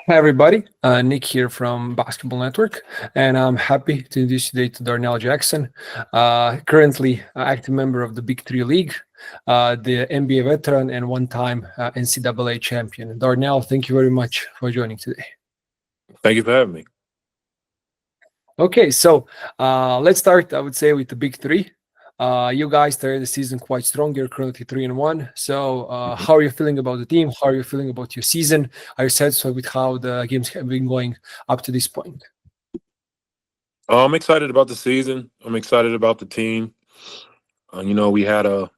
Hi, everybody. Nick here from Basketball Network, and I'm happy to introduce you today to Darnell Jackson, currently active member of the Big Three League, the NBA veteran, and one-time NCAA champion. Darnell, thank you very much for joining today. Thank you for having me. Okay, so let's start, I would say, with the Big Three. You guys started the season quite strong. You're currently 3-1. So, Mhm. how are you feeling about the team? How are you feeling about your season? Are you satisfied with how the games have been going up to this point? I'm excited about the season. I'm excited about the team. We had a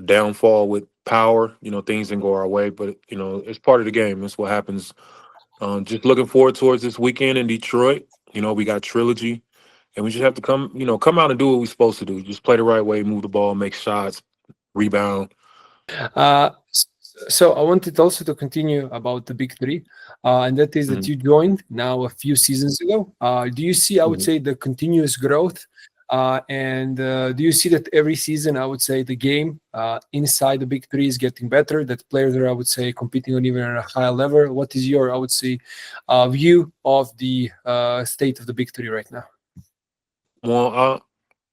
downfall with power. Things didn't go our way, but it's part of the game. That's what happens. Just looking forward towards this weekend in Detroit. We got trilogy, and we just have to come out and do what we're supposed to do. Just play the right way, move the ball, make shots, rebound. So I wanted also to continue about the big three, and that is that Mhm. you joined now a few seasons ago. Do you see, I would Mhm. say, the continuous growth? And do you see that every season, I would say, the game inside the big three is getting better, that players are, I would say, competing on even a higher level? What is your, I would say, view of the state of the big three right now? Well,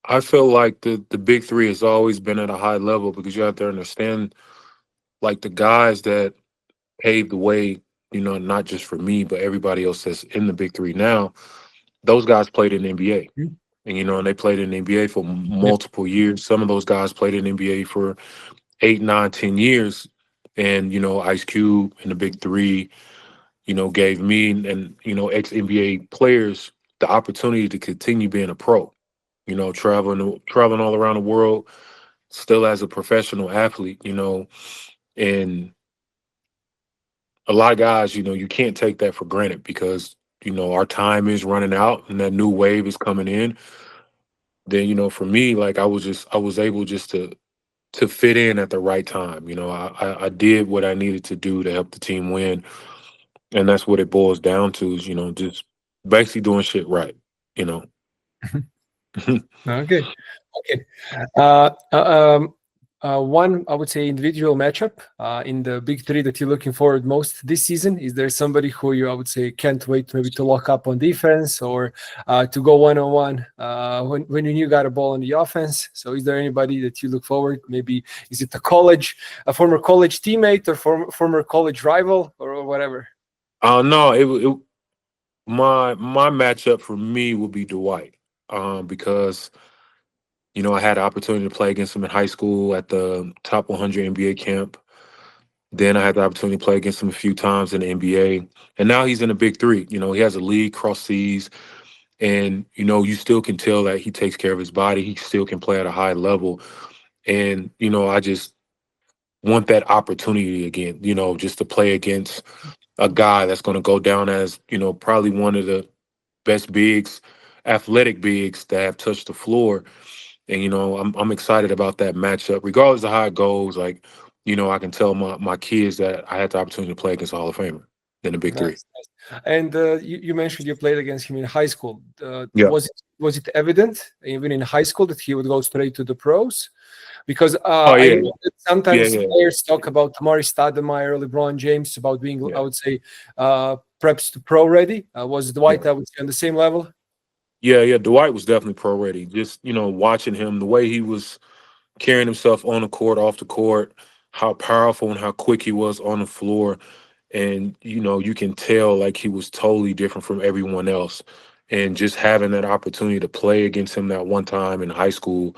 I feel like the big three has always been at a high level because you have to understand, like the guys that paved the way, not just for me, but everybody else that's in the big three now. Those guys played in the NBA. Mhm. And they played in the NBA for Yeah. multiple years. Some of those guys played in the NBA for 8, 9, 10 years. And, Ice Cube and the big three, gave me and, ex NBA players the opportunity to continue being a pro, traveling all around the world, still as a professional athlete, and a lot of guys, you can't take that for granted because, our time is running out and that new wave is coming in. Then, for me, like I was able just to fit in at the right time. I did what I needed to do to help the team win. And that's what it boils down to is, just basically doing shit right, you know. Okay. Okay. Uh, uh, um, One, I would say, individual matchup in the big three that you're looking forward most this season. Is there somebody who you, I would say, can't wait maybe to lock up on defense or to go one on one when you got a ball on the offense? So, is there anybody that you look forward? Maybe is it a former college teammate, or former college rival, or whatever? No, my matchup for me would be Dwight, because I had the opportunity to play against him in high school at the top 100 NBA camp. Then I had the opportunity to play against him a few times in the NBA, and now he's in the Big Three. He has a league cross seas, and you still can tell that he takes care of his body. He still can play at a high level, and I just want that opportunity again. Just to play against a guy that's going to go down as probably one of the best bigs, athletic bigs that have touched the floor. And I'm excited about that matchup, regardless of how it goes. Like, I can tell my kids that I had the opportunity to play against a Hall of Famer in the Big Three. Nice, nice. And you mentioned you played against him in high school. Yeah, Was it evident even in high school that he would go straight to the pros? Because oh I yeah, know that yeah, sometimes yeah, players talk about Amari Stoudemire, LeBron James, about being, I yeah, would say, perhaps to pro ready. Was yeah, Dwight, I would say, on the same level? yeah. Dwight was definitely pro ready. Just watching him, the way he was carrying himself on the court, off the court, how powerful and how quick he was on the floor. And you can tell like he was totally different from everyone else. And just having that opportunity to play against him that one time in high school,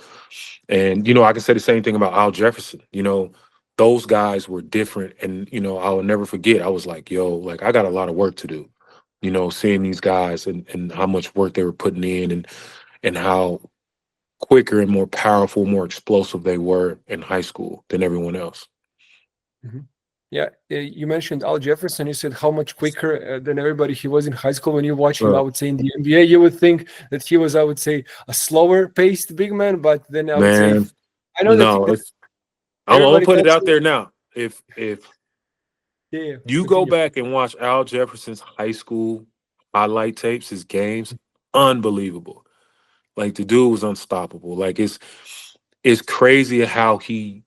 and I can say the same thing about Al Jefferson. Those guys were different, and I'll never forget. I was like, yo, like I got a lot of work to do. Seeing these guys and how much work they were putting in, and how quicker and more powerful, more explosive they were in high school than everyone else. Mhm. Yeah, you mentioned Al Jefferson. You said how much quicker than everybody he was in high school. When you watch him, I Uh, would say in the NBA, you would think that he was, I would say, a slower paced big man. But then I would say, man, I know that no, I'm gonna everybody put it talks. out there now. If Yeah, yeah, you go continue. back and watch Al Jefferson's high school highlight tapes, his games, unbelievable. Like the dude was unstoppable. Like it's crazy how he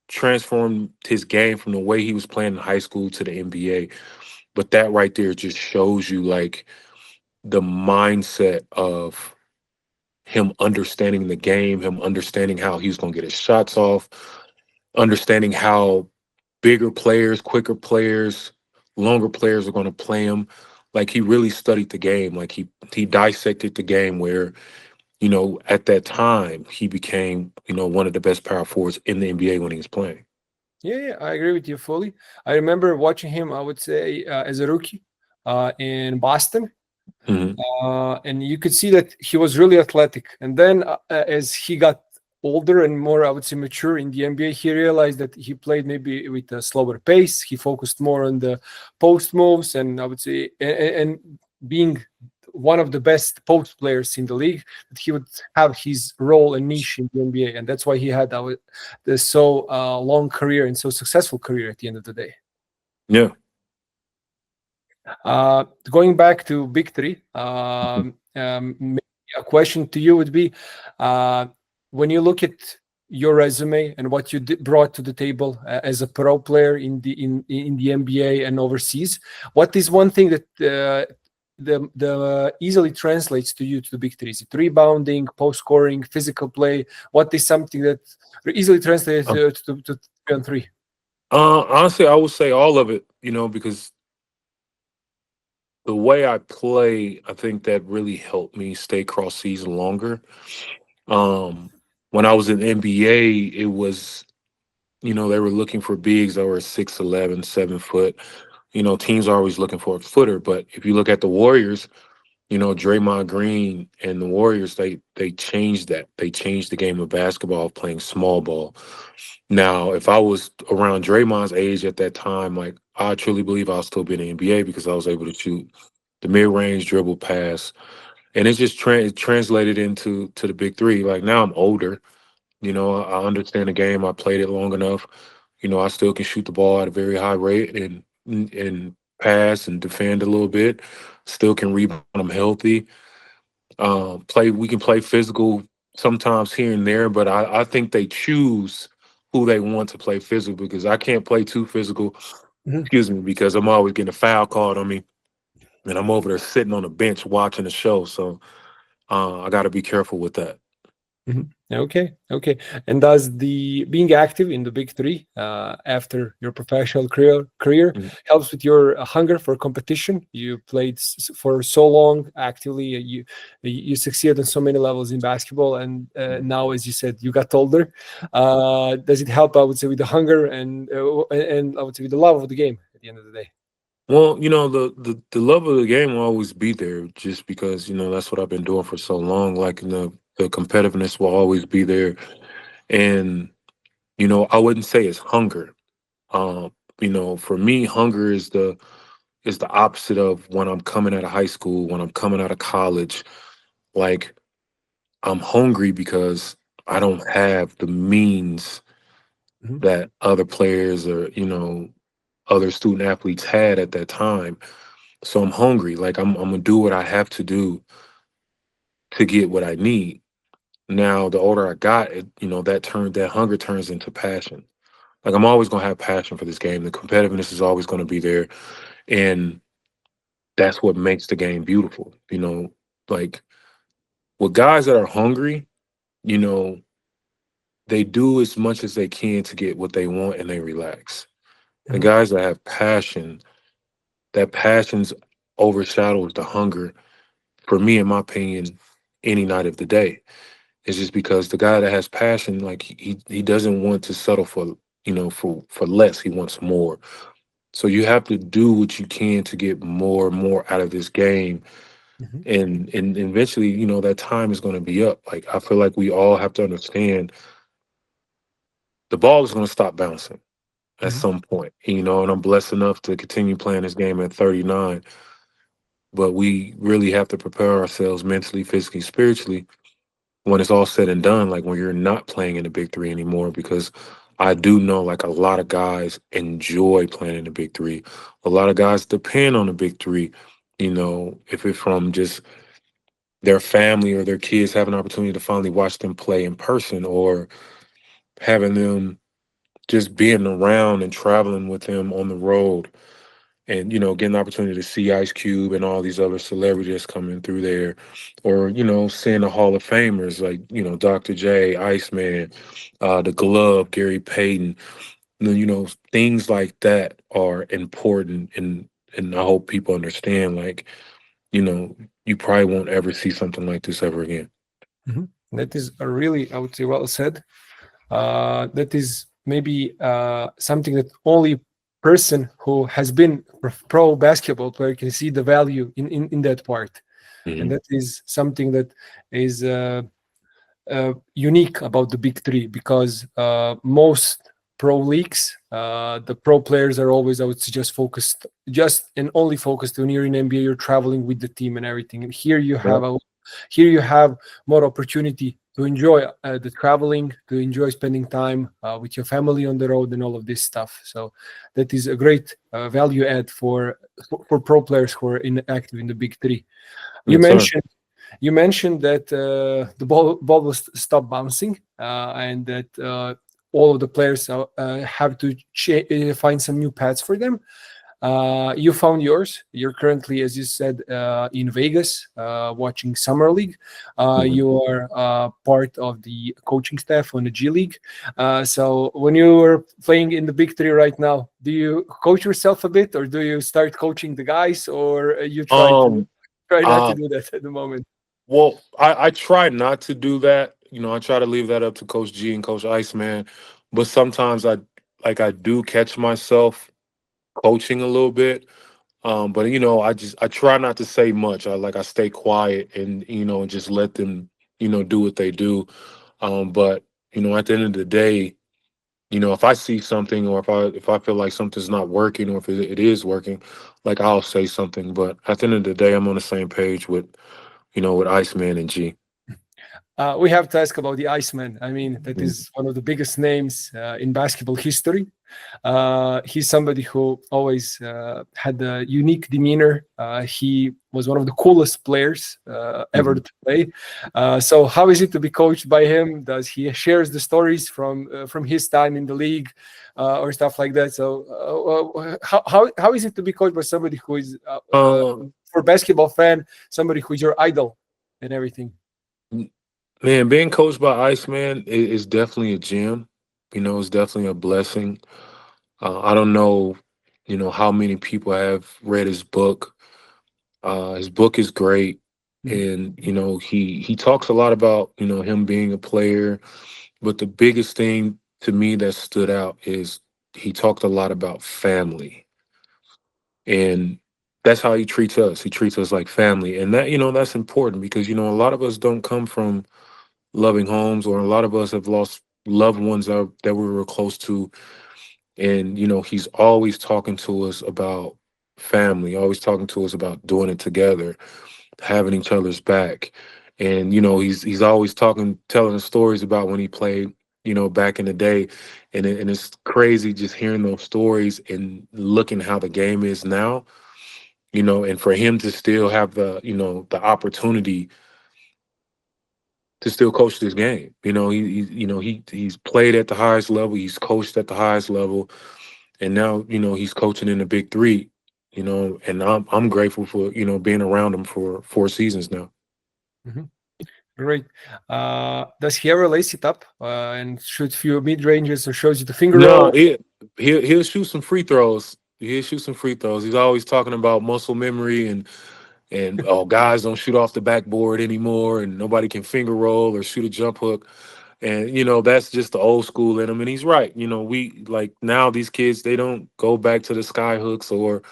transformed his game from the way he was playing in high school to the NBA. But that right there just shows you like the mindset of him understanding the game, him understanding how he's going to get his shots off, understanding how bigger players, quicker players, longer players are going to play him. Like he really studied the game. Like he dissected the game where, at that time he became, one of the best power forwards in the NBA when he was playing. Yeah, yeah, I agree with you fully. I remember watching him, I would say, as a rookie in Boston. Hmm. And you could see that he was really athletic. And then as he got older and more, I would say, mature in the NBA, he realized that he played maybe with a slower pace. He focused more on the post moves, and I would say, and being one of the best post players in the league, that he would have his role and niche in the NBA, and that's why he had the so long career and so successful career at the end of the day. Yeah. Going back to Big Three, maybe a question to you would be, uh, when you look at your resume and what you brought to the table as a pro player in the NBA and overseas, what is one thing that the easily translates to you to the Big Three? Is it rebounding, post scoring, physical play? What is something that easily translates Um, to 3-on-3? Honestly, I would say all of it, because the way I play, I think that really helped me stay cross season longer. Um, when I was in NBA, it was, they were looking for bigs that were 6'11", 7 foot. Teams are always looking for a footer. But if you look at the Warriors, Draymond Green and the Warriors, they changed that. They changed the game of basketball, playing small ball. Now, if I was around Draymond's age at that time, like I truly believe I'll still be in the NBA because I was able to shoot the mid range, dribble, pass, and it just translated into the big three. Like now I'm older, I understand the game. I played it long enough. I still can shoot the ball at a very high rate and pass and defend a little bit. Still can rebound. I'm healthy. We can play physical sometimes here and there, but I think they choose who they want to play physical because I can't play too physical. Mhm. Excuse me, because I'm always getting a foul called on me, and I'm over there sitting on the bench watching the show. So I got to be careful with that. Mhm. Okay, okay. And does the being active in the Big Three after your professional career Mhm. helps with your hunger for competition? You played for so long actively. You succeeded on so many levels in basketball, and now, as you said, you got older. Does it help? I would say with the hunger and I would say with the love of the game at the end of the day. Well, the love of the game will always be there, just because that's what I've been doing for so long. Like the competitiveness will always be there, and I wouldn't say it's hunger. Um, for me, hunger is the opposite of when I'm coming out of high school, when I'm coming out of college. Like I'm hungry because I don't have the means Mhm. that other players or other student athletes had at that time. So I'm hungry. Like I'm gonna do what I have to do to get what I need. Now, the older I got, that hunger turns into passion. Like I'm always gonna have passion for this game. The competitiveness is always gonna be there, and that's what makes the game beautiful. Like with guys that are hungry, you know, they do as much as they can to get what they want and they relax. The Mhm. guys that have passion, that passion's overshadows the hunger, for me, in my opinion, any night of the day. It's just because the guy that has passion, like he doesn't want to settle for for less. He wants more. So you have to do what you can to get more and more out of this game, Mhm. and eventually, that time is going to be up. Like I feel like we all have to understand the ball is going to stop bouncing at Mhm. some point. And I'm blessed enough to continue playing this game at 39. But we really have to prepare ourselves mentally, physically, spiritually when it's all said and done, like when you're not playing in the big three anymore, because I do know like a lot of guys enjoy playing in the big three. A lot of guys depend on the big three, if it's from just their family or their kids have an opportunity to finally watch them play in person, or having them just being around and traveling with them on the road and getting the opportunity to see Ice Cube and all these other celebrities coming through there, or seeing the Hall of Famers like Dr. J, Iceman, the Glove, Gary Payton. Things like that are important, and I hope people understand. Like, you probably won't ever see something like this ever again. Mhm. That is a really, I would say, well said. That is maybe something that only person who has been pro basketball player can see the value in that part, and Hmm. that is something that is unique about the big three, because most pro leagues, the pro players are always, I would suggest, focused just and only focused when you're in NBA. You're traveling with the team and everything, and Yeah. here you have more opportunity to enjoy the traveling, to enjoy spending time with your family on the road and all of this stuff. So that is a great value add for pro players who are active in the big three. You Yes, sir. mentioned you mentioned that the ball will stop bouncing, and that all of the players have to find some new pads for them. You found yours. You're currently, as you said, in Vegas watching Summer League. Mhm. You are part of the coaching staff on the G League. So when you are playing in the Big Three right now, do you coach yourself a bit, or do you start coaching the guys, or you Um, try not to uh, do that at the moment? well, I try not to do that. I try to leave that up to Coach G and Coach Iceman. But sometimes I do catch myself coaching a little bit. But I try not to say much. I stay quiet and and just let them do what they do. But at the end of the day, if I see something, or if I feel like something's not working, or if it is working, like, I'll say something. But at the end of the day, I'm on the same page with Iceman and G. We have to ask about the Iceman. I mean, that Mhm. is one of the biggest names in basketball history. He's somebody who always had a unique demeanor. He was one of the coolest players ever Mhm. to play. So, how is it to be coached by him? Does he shares the stories from his time in the league or stuff like that? So, how is it to be coached by somebody who is, Um, for basketball fan, somebody who is your idol and everything? Man, being coached by Iceman is definitely a gem. It's definitely a blessing. I don't know, how many people have read his book. His book is great, Mhm. and he talks a lot about him being a player. But the biggest thing to me that stood out is he talked a lot about family, and that's how he treats us. He treats us like family, and that's important because a lot of us don't come from loving homes, or a lot of us have lost loved ones that we were close to. And he's always talking to us about family, always talking to us about doing it together, having each other's back. And he's always telling us stories about when he played back in the day. And it's crazy just hearing those stories and looking how the game is now. And for him to still have the opportunity to still coach this game. He's played at the highest level, he's coached at the highest level, and now he's coaching in the Big Three. And I'm grateful for being around him for 4 seasons now. Mhm. Great. Does he ever lace it up and shoot few mid ranges or shows you the finger No, roll? he'll shoot some free throws. He'll shoot some free throws. He's always talking about muscle memory, and oh, guys don't shoot off the backboard anymore, and nobody can finger roll or shoot a jump hook. And that's just the old school in him, and he's right. We like now these kids, they don't go back to the sky hooks, or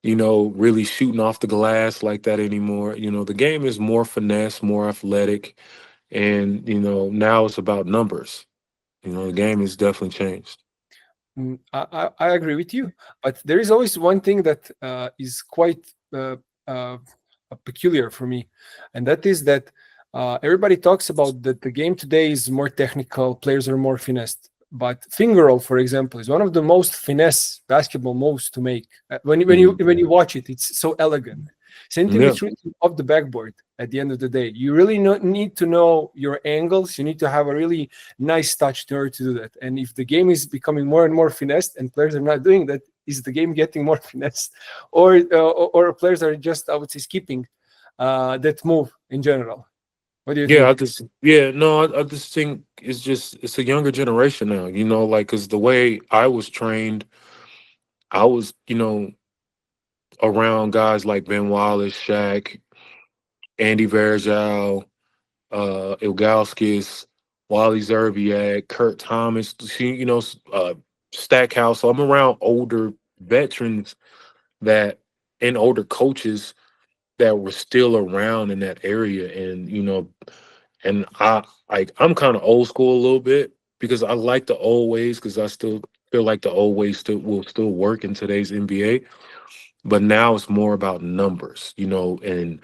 really shooting off the glass like that anymore. The game is more finesse, more athletic, and now it's about numbers. The game has definitely changed. I agree with you, but there is always one thing that is quite uh, peculiar for me, and that is that everybody talks about that the game today is more technical, players are more finessed. But finger roll, for example, is one of the most finesse basketball moves to make. Mhm. When you watch it, it's so elegant. Same thing with Yeah. shooting off the backboard. At the end of the day, you really need to know your angles. You need to have a really nice touch in order to do that. And if the game is becoming more and more finessed and players are not doing that, is the game getting more finesse, or players are just, I would say, skipping that move in general? What do you Yeah, think? I just think it's a younger generation now, like, because the way I was trained, I was, around guys like Ben Wallace, Shaq, Andy Varejao, Ilgauskas, Wally Zerbiak, Kurt Thomas, Stackhouse. So I'm around older veterans that and older coaches that were still around in that area. And, and I'm kind of old school a little bit because I like the old ways because I still feel like the old ways will still work in today's NBA. But now it's more about numbers, and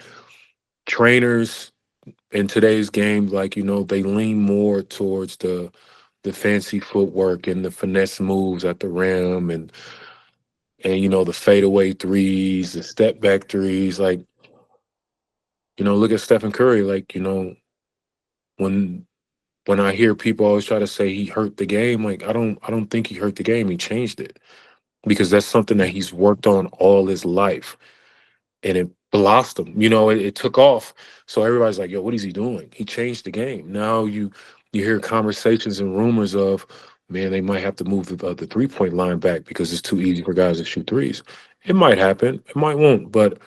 trainers in today's game, like, they lean more towards the fancy footwork and the finesse moves at the rim and the fadeaway threes, the step back threes. Like, look at Stephen Curry. Like, when when I hear people always try to say he hurt the game, like, I don't think he hurt the game. He changed it because that's something that he's worked on all his life. And it blossomed. It took off. So everybody's like, "Yo, what is he doing? He changed the game." Now you hear conversations and rumors of, man, they might have to move the 3-point line back because it's too easy for guys to shoot threes. It might happen. It might won't. But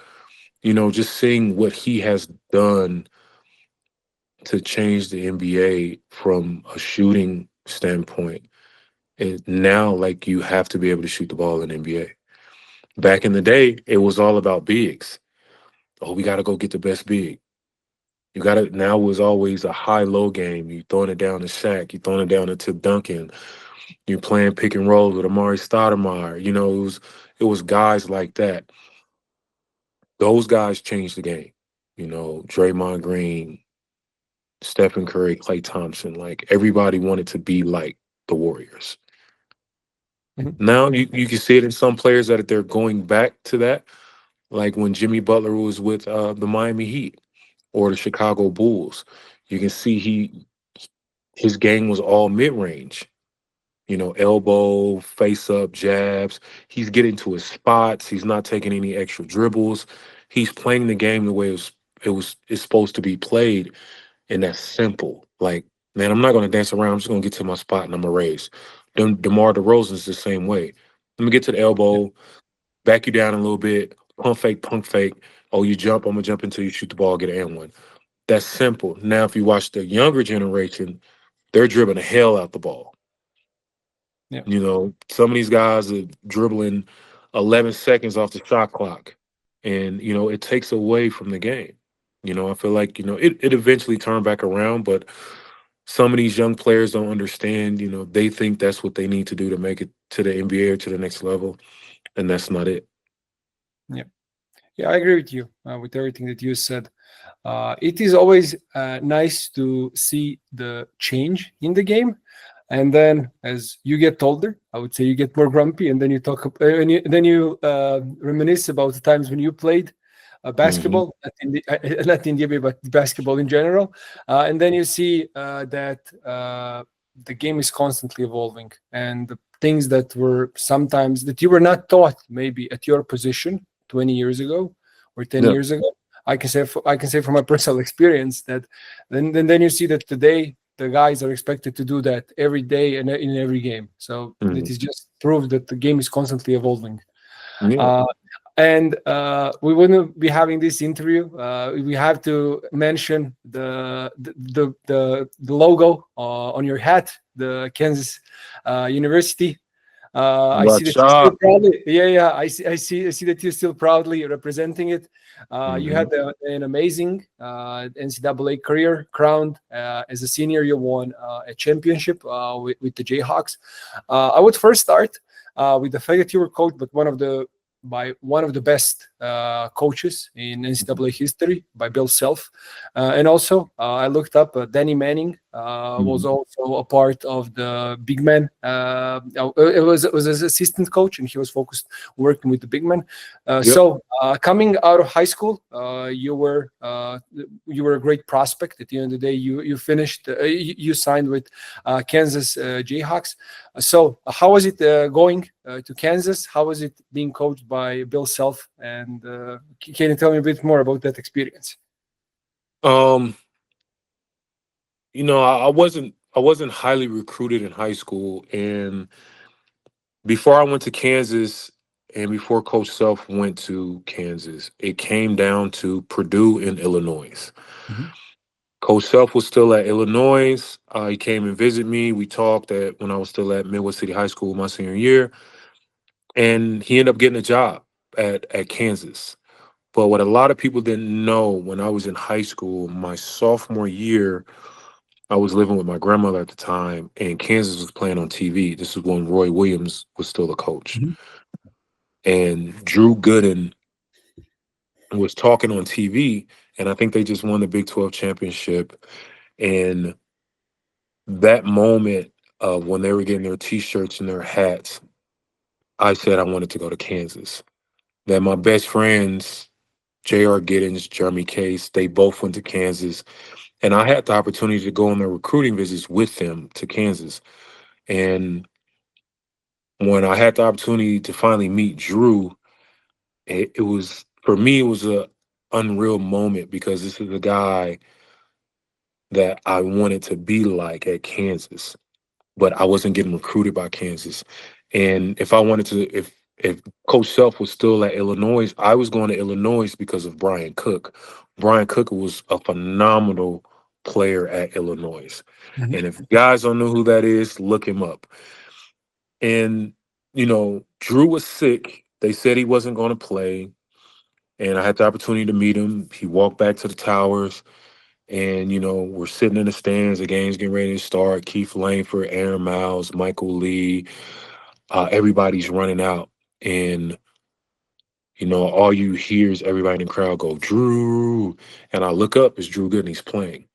just seeing what he has done to change the NBA from a shooting standpoint, and now, like, you have to be able to shoot the ball in the NBA. Back in the day, it was all about bigs. Oh, we got to go get the best big. You got to now was always a high-low game. You throwing it down to Shaq. You throwing it down to Duncan. You're playing pick and roll with Amari Stoudemire. It was guys like that. Those guys changed the game. Draymond Green, Stephen Curry, Klay Thompson. Like, everybody wanted to be like the Warriors. Mhm. Now you can see it in some players that they're going back to that, like when Jimmy Butler was with the Miami Heat or the Chicago Bulls. You can see his game was all mid range. Elbow, face up, jabs. He's getting to his spots. He's not taking any extra dribbles. He's playing the game the way it's supposed to be played, and that's simple. Like, man, I'm not going to dance around. I'm just going to get to my spot and I'm gonna raise. Then DeMar DeRozan's the same way. Let me get to the Yeah. elbow, back you down a little bit, pump fake. Oh, you jump. I'm gonna jump until you shoot the ball, get an and one. That's simple. Now, if you watch the younger generation, they're dribbling the hell out the ball. Yeah. Some of these guys are dribbling 11 seconds off the shot clock, and it takes away from the game. I feel like it eventually turned back around, but some of these young players don't understand. They think that's what they need to do to make it to the NBA or to the next level, and that's not it. Yeah. Yeah, I agree with you with everything that you said. It is always nice to see the change in the game, and then as you get older, I would say you get more grumpy, and then you talk, then you reminisce about the times when you played Hmm. basketball, not in the NBA, but basketball in general, and then you see that the game is constantly evolving, and the things that were sometimes that you were not taught maybe at your position 20 years ago or 10 Yeah. years ago. I can say from my personal experience that then you see that today the guys are expected to do that every day and in every game. So it Mhm. is just proof that the game is constantly evolving. Yeah. Uh, and we wouldn't be having this interview. We have to mention the logo on your hat, the Kansas University. I see that you still Gotcha. proudly, yeah. I see that you're still proudly representing it. You Hmm. had an amazing NCAA career, crowned as a senior. You won a championship with the Jayhawks. I would first start with the fact that you were coached, but one of the best coaches in NCAA history by Bill Self, and also I looked up Danny Manning was Hmm. also a part of the big man. It was his assistant coach, and he was focused working with the big man. Yep. Coming out of high school, you were a great prospect. At the end of the day, you finished. You signed with Kansas Jayhawks. So, how was it going to Kansas? How was it being coached by Bill Self? And can you tell me a bit more about that experience? Um, I wasn't highly recruited in high school, and before I went to Kansas and before Coach Self went to Kansas, it came down to Purdue and Illinois. Mhm. Coach Self was still at Illinois. He came and visited me. We talked when I was still at Midwest City High School my senior year, and he ended up getting a job at Kansas. But what a lot of people didn't know, when I was in high school, my sophomore year, I was living with my grandmother at the time, and Kansas was playing on TV. This is when Roy Williams was still the coach. Mhm. And Drew Gooden was talking on TV, and I think they just won the Big 12 championship. And that moment of when they were getting their T-shirts and their hats, I said I wanted to go to Kansas. That my best friends, J.R. Giddens, Jeremy Case, they both went to Kansas. And I had the opportunity to go on their recruiting visits with them to Kansas. And when I had the opportunity to finally meet Drew, it was, for me, it was a unreal moment, because this is a guy that I wanted to be like at Kansas, but I wasn't getting recruited by Kansas. And if I wanted to, if Coach Self was still at Illinois, I was going to Illinois because of Brian Cook. Brian Cook was a phenomenal player at Illinois. Mhm. And if guys don't know who that is, look him up. And, Drew was sick. They said he wasn't going to play. And I had the opportunity to meet him. He walked back to the towers. And, we're sitting in the stands. The game's getting ready to start. Keith Langford, Aaron Miles, Michael Lee. Everybody's running out. And, all you hear is everybody in the crowd go, Drew. And I look up, it's Drew Gooden. He's playing.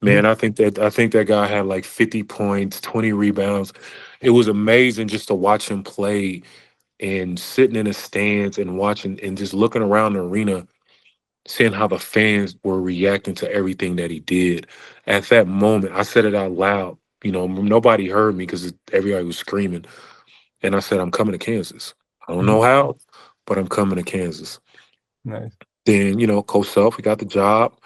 Man, Mhm. I think that guy had like 50 points, 20 rebounds. It was amazing just to watch him play, and sitting in the stands and watching and just looking around the arena, seeing how the fans were reacting to everything that he did. At that moment, I said it out loud. Nobody heard me because everybody was screaming. And I said, I'm coming to Kansas. I don't Mhm. know how, but I'm coming to Kansas. Nice. Then, Coach Self, he got the job,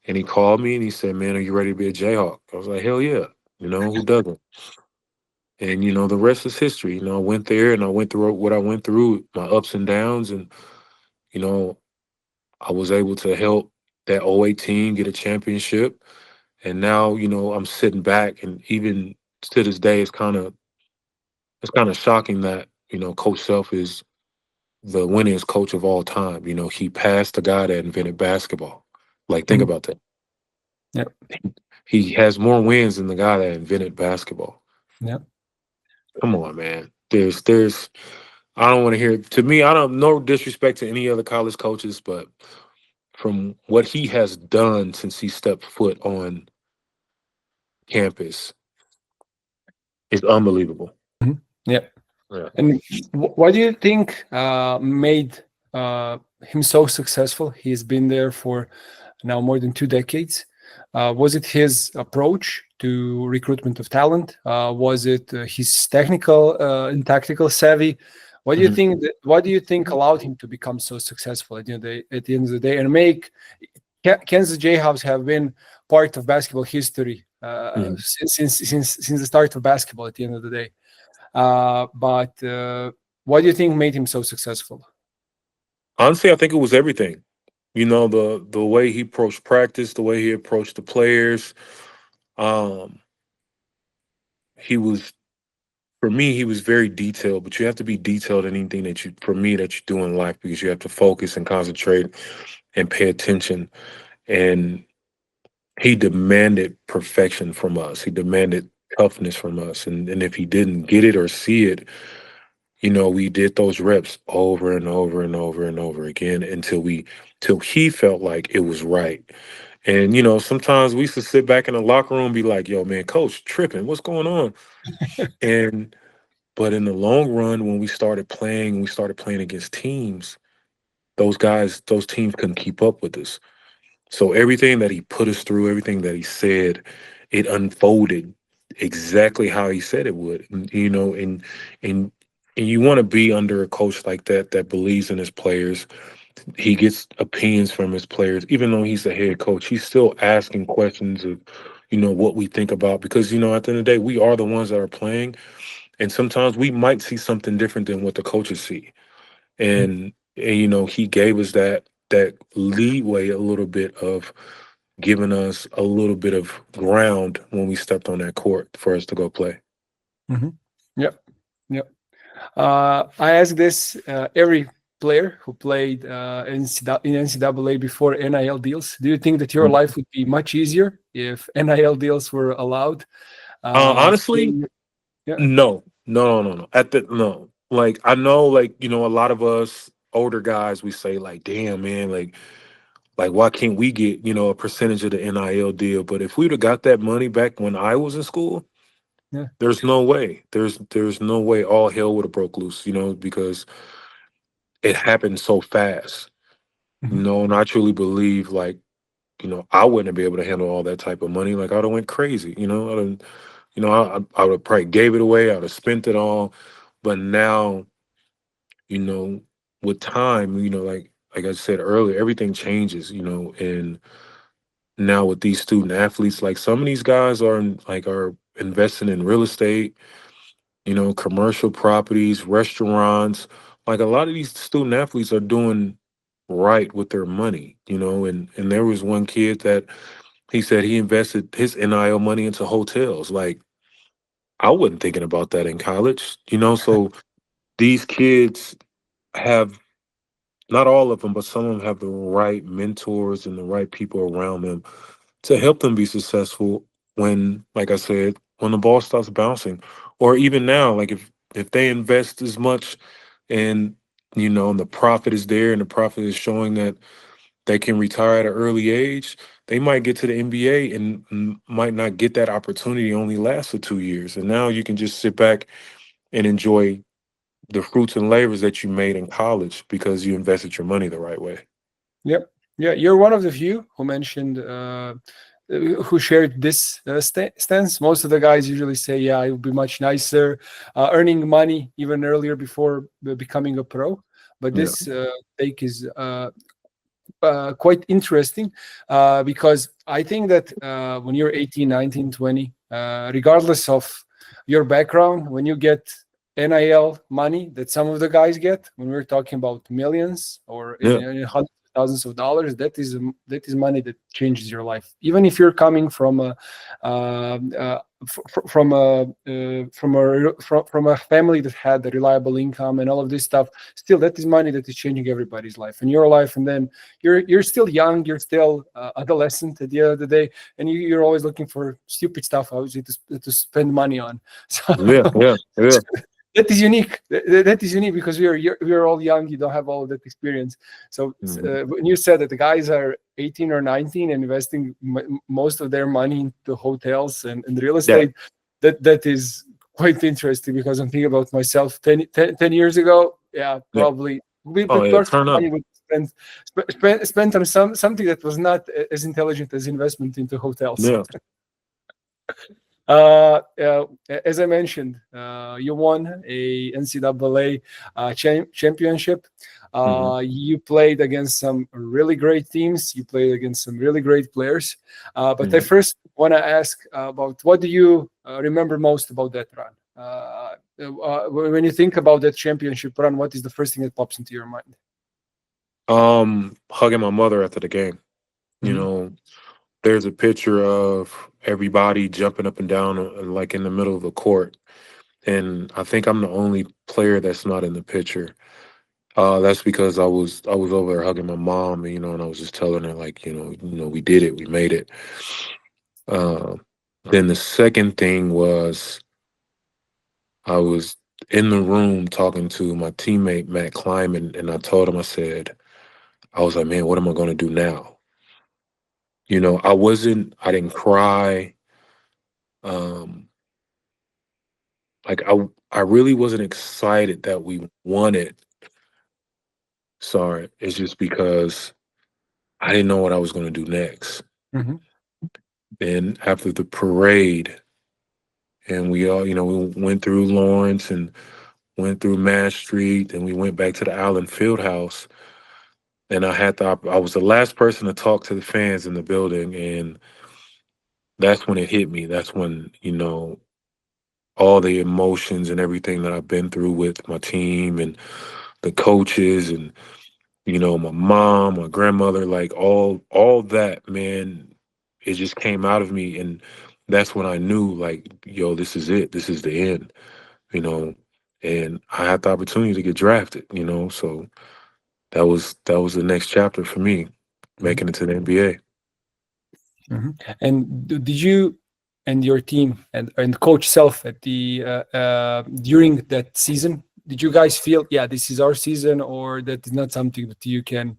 and he called me and he said, man, are you ready to be a Jayhawk? I was like, hell yeah. Who doesn't? And, the rest is history. I went there and I went through what I went through, my ups and downs. And, you know, I was able to help that '08 team get a championship. And now, I'm sitting back, and even to this day, it's kind of shocking that, Coach Self is the winningest coach of all time. He passed the guy that invented basketball. Like, think Mhm. about that. Yeah. He has more wins than the guy that invented basketball. Yeah. Come on, man. I don't want to hear, to me, I don't, no disrespect to any other college coaches, but from what he has done since he stepped foot on campus is unbelievable. Mhm. Yeah. Yeah. And what do you think made him so successful? He's been there for now more than 2 decades. Was it his approach to recruitment of talent? Was it his technical and tactical savvy? What do you Mhm. think? What do you think allowed him to become so successful at the end of the day, and make Kansas Jayhawks have been part of basketball history Mhm. since the start of basketball? At the end of the day, but what do you think made him so successful? Honestly, I think it was everything. The way he approached practice, the way he approached the players. Um, he was For me, he was very detailed, but you have to be detailed in anything for me, that you do in life, because you have to focus and concentrate and pay attention. And he demanded perfection from us. He demanded toughness from us. And if he didn't get it or see it, we did those reps over and over and over and over again till he felt like it was right. And sometimes we used to sit back in the locker room and be like, yo, man, coach tripping, what's going on? And but in the long run, when we started playing against teams, those guys, those teams couldn't keep up with us. So everything that he put us through, everything that he said, it unfolded exactly how he said it would. And and you want to be under a coach like that that believes in his players. He gets opinions from his players, even though he's the head coach. He's still asking questions of, what we think about because at the end of the day, we are the ones that are playing, and sometimes we might see something different than what the coaches see. And he gave us that leeway a little bit of giving us a little bit of ground when we stepped on that court for us to go play. Mm-hmm. Yep. Yep. I ask this every player who played in NCAA before NIL deals. Do you think that your life would be much easier if NIL deals were allowed? Honestly, Yeah. no, no, no, no. No. Like I know, like a lot of us older guys, we say like, "Damn, man, like why can't we get a percentage of the NIL deal?" But if we'd have got that money back when I was in school, Yeah. there's no way. There's no way all hell would have broke loose, because it happened so fast. Mhm. And I truly believe like, I wouldn't be able to handle all that type of money. Like I'd have went crazy, I would have probably gave it away. I would have spent it all. But now, you know, with time, like I said earlier, everything changes, and now with these student athletes, like some of these guys are investing in real estate, commercial properties, restaurants. Like a lot of these student athletes are doing right with their money, and there was one kid that he said he invested his NIL money into hotels. Like I wasn't thinking about that in college, so these kids have, not all of them, but some of them have the right mentors and the right people around them to help them be successful when, like I said, when the ball starts bouncing, or even now, like if they invest as much and and the profit is there and the profit is showing that they can retire at an early age, they might get to the NBA and might not get that opportunity, only lasts for 2 years. And now you can just sit back and enjoy the fruits and labors that you made in college because you invested your money the right way. Yep. Yeah, you're one of the few who mentioned who shared this stance. Most of the guys usually say, "Yeah, it would be much nicer earning money even earlier before becoming a pro." But Yeah. this take is quite interesting because I think that when you're 18, 19, 20, regardless of your background, when you get NIL money that some of the guys get, when we're talking about millions or Yeah. in hundreds of thousands of dollars, that is money that changes your life. Even if you're coming from a from a family that had a reliable income and all of this stuff, still that is money that is changing everybody's life and your life. And then you're still young, you're still adolescent at the end of the day, and you're always looking for stupid stuff, obviously, to spend money on. So Yeah. Yeah. Yeah. that is unique. That is unique because we're all young. You don't have all of that experience. So Mhm. when you said that the guys are 18 or 19 and investing most of their money into hotels and real Yeah. estate, that is quite interesting because I'm thinking about myself 10 years ago. Yeah, Yeah. probably Oh with yeah. perfect Turn up. money would spend on something that was not as intelligent as investment into hotels. Yeah. As I mentioned, you won a NCAA championship. Hmm. You played against some really great teams. You played against some really great players. But I Hmm. first want to ask about what do you remember most about that run? When you think about that championship run, what is the first thing that pops into your mind? Hugging my mother after the game. You Mhm. know, there's a picture of everybody jumping up and down, like in the middle of the court, and I think I'm the only player that's not in the picture. That's because I was over there hugging my mom, and I was just telling her like, we did it, we made it. Uh, then the second thing was I was in the room talking to my teammate Matt Kleiman, and I told him, I was like, man, what am I going to do now? I didn't cry. Um, like I really wasn't excited that we won it, Sorry, it's just because I didn't know what I was going to do next. Hmm. And after the parade, and we all, we went through Lawrence and went through Mass Street, and we went back to the Allen Fieldhouse. And I was the last person to talk to the fans in the building, and that's when it hit me. That's when, all the emotions and everything that I've been through with my team and the coaches and my mom, my grandmother, like all that, man, it just came out of me, and that's when I knew, like, yo, this is it. This is the end, you know. And I had the opportunity to get drafted, so that was the next chapter for me, Hmm. making it to the NBA. Hmm. And did you and your team and coach self at the during that season, did you guys feel, yeah, this is our season, or that is not something that you can